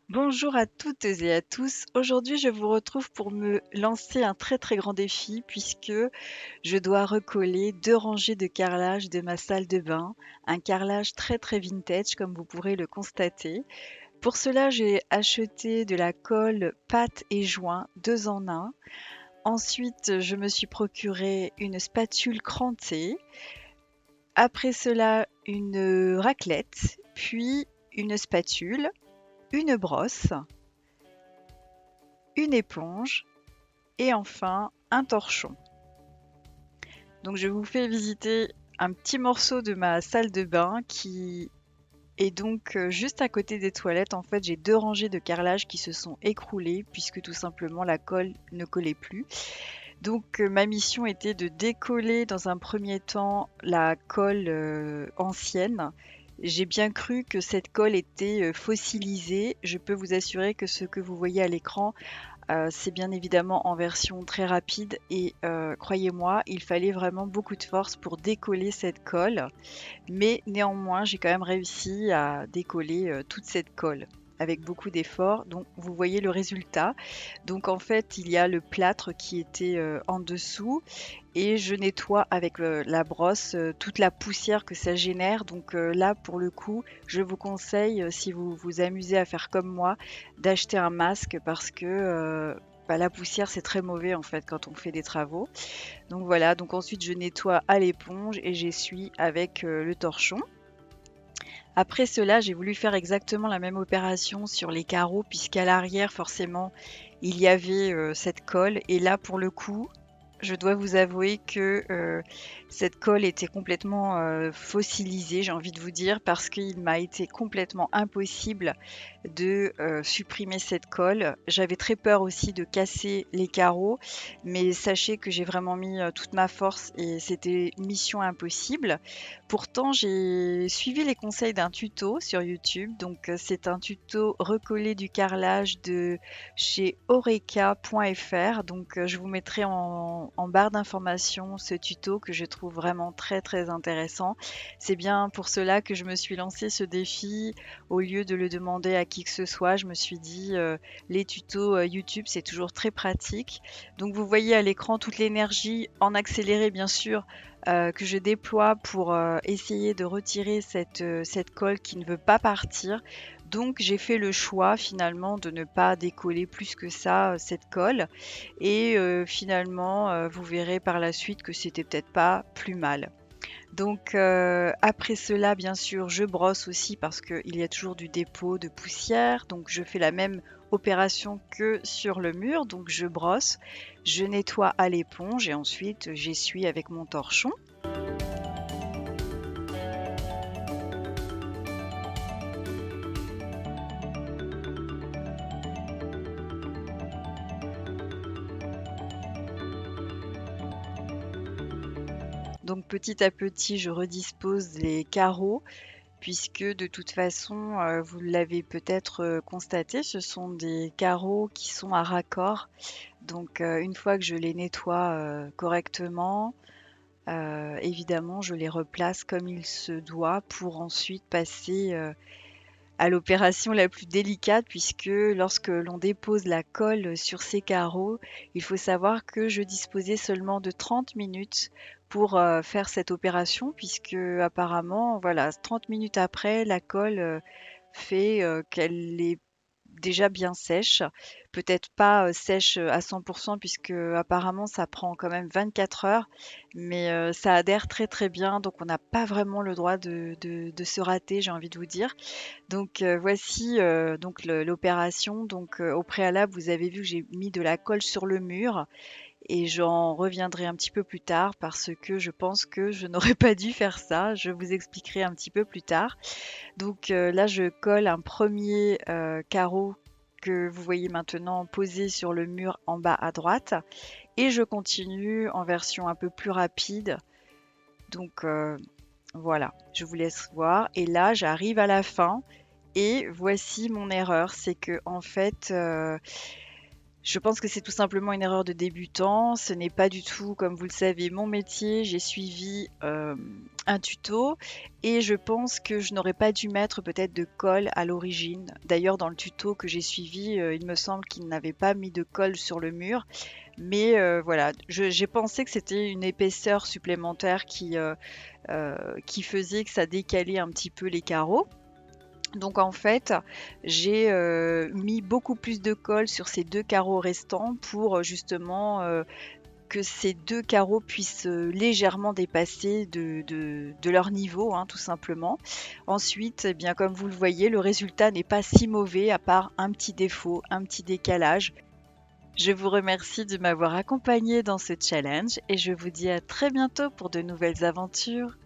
Bonjour à toutes et à tous. Aujourd'hui, je vous retrouve pour me lancer un très très grand défi puisque je dois recoller 2 rangées de carrelage de ma salle de bain, un carrelage très très vintage comme vous pourrez le constater. Pour cela, j'ai acheté de la colle pâte et joint 2 en 1. Ensuite, je me suis procuré une spatule crantée. Après cela, une raclette, puis une spatule, une brosse, une éponge et enfin un torchon. Donc je vous fais visiter un petit morceau de ma salle de bain qui est donc juste à côté des toilettes. En fait, j'ai 2 rangées de carrelage qui se sont écroulées puisque tout simplement la colle ne collait plus. Donc ma mission était de décoller dans un premier temps la colle ancienne. J'ai bien cru que cette colle était fossilisée. Je peux vous assurer que ce que vous voyez à l'écran, c'est bien évidemment en version très rapide et croyez-moi, il fallait vraiment beaucoup de force pour décoller cette colle. Mais néanmoins, j'ai quand même réussi à décoller, toute cette colle avec beaucoup d'efforts. Donc vous voyez le résultat. Donc en fait, il y a le plâtre qui était, en dessous et je nettoie avec, la brosse, toute la poussière que ça génère. Donc, là, pour le coup, je vous conseille, si vous vous amusez à faire comme moi, d'acheter un masque parce que, la poussière, c'est très mauvais, en fait, quand on fait des travaux. Donc voilà, donc ensuite je nettoie à l'éponge et j'essuie avec, le torchon. Après cela, j'ai voulu faire exactement la même opération sur les carreaux puisqu'à l'arrière, forcément, il y avait, cette colle et là, pour le coup, je dois vous avouer que, cette colle était complètement, fossilisée, j'ai envie de vous dire, parce qu'il m'a été complètement impossible de, supprimer cette colle. J'avais très peur aussi de casser les carreaux, mais sachez que j'ai vraiment mis, toute ma force et c'était mission impossible. Pourtant, j'ai suivi les conseils d'un tuto sur YouTube, donc, c'est un tuto recoller du carrelage de chez Oreca.fr. Donc, je vous mettrai en barre d'informations ce tuto que je trouve vraiment très, très intéressant. C'est bien pour cela que je me suis lancé ce défi. Au lieu de le demander à qui que ce soit, je me suis dit, les tutos, YouTube, c'est toujours très pratique. Donc vous voyez à l'écran toute l'énergie en accéléré bien sûr, que je déploie pour, essayer de retirer cette colle qui ne veut pas partir. Donc j'ai fait le choix finalement de ne pas décoller plus que ça, cette colle et finalement, vous verrez par la suite que c'était peut-être pas plus mal. Donc après cela, bien sûr, je brosse aussi parce qu'il y a toujours du dépôt de poussière. Donc je fais la même opération que sur le mur. Donc je brosse, je nettoie à l'éponge et ensuite j'essuie avec mon torchon. Donc petit à petit, je redispose les carreaux puisque de toute façon, vous l'avez peut-être, constaté, ce sont des carreaux qui sont à raccord. Donc une fois que je les nettoie, correctement, évidemment, je les replace comme il se doit pour ensuite passer, à l'opération la plus délicate puisque lorsque l'on dépose la colle sur ces carreaux, il faut savoir que je disposais seulement de 30 minutes pour, faire cette opération puisque apparemment, voilà, 30 minutes après, la colle, fait, qu'elle est déjà bien sèche. Peut-être pas, sèche, à 100 puisque apparemment ça prend quand même 24 heures, mais ça adhère très, très bien donc on n'a pas vraiment le droit de se rater, j'ai envie de vous dire. Donc voici, donc l'opération. Donc au préalable, vous avez vu que j'ai mis de la colle sur le mur et j'en reviendrai un petit peu plus tard parce que je pense que je n'aurais pas dû faire ça. Je vous expliquerai un petit peu plus tard. Donc là, je colle un premier carreau que vous voyez maintenant posé sur le mur en bas à droite et je continue en version un peu plus rapide. Donc voilà, je vous laisse voir et là, j'arrive à la fin et voici mon erreur, c'est que en fait, je pense que c'est tout simplement une erreur de débutant. Ce n'est pas du tout, comme vous le savez, mon métier. J'ai suivi, un tuto et je pense que je n'aurais pas dû mettre peut-être de colle à l'origine. D'ailleurs, dans le tuto que j'ai suivi, il me semble qu'il n'avait pas mis de colle sur le mur. Mais voilà, j'ai pensé que c'était une épaisseur supplémentaire qui faisait que ça décalait un petit peu les carreaux. Donc en fait, j'ai mis beaucoup plus de colle sur ces 2 carreaux restants pour, justement, que ces 2 carreaux puissent, légèrement dépasser de leur niveau, hein, tout simplement. Ensuite, eh bien, comme vous le voyez, le résultat n'est pas si mauvais à part un petit défaut, un petit décalage. Je vous remercie de m'avoir accompagnée dans ce challenge et je vous dis à très bientôt pour de nouvelles aventures.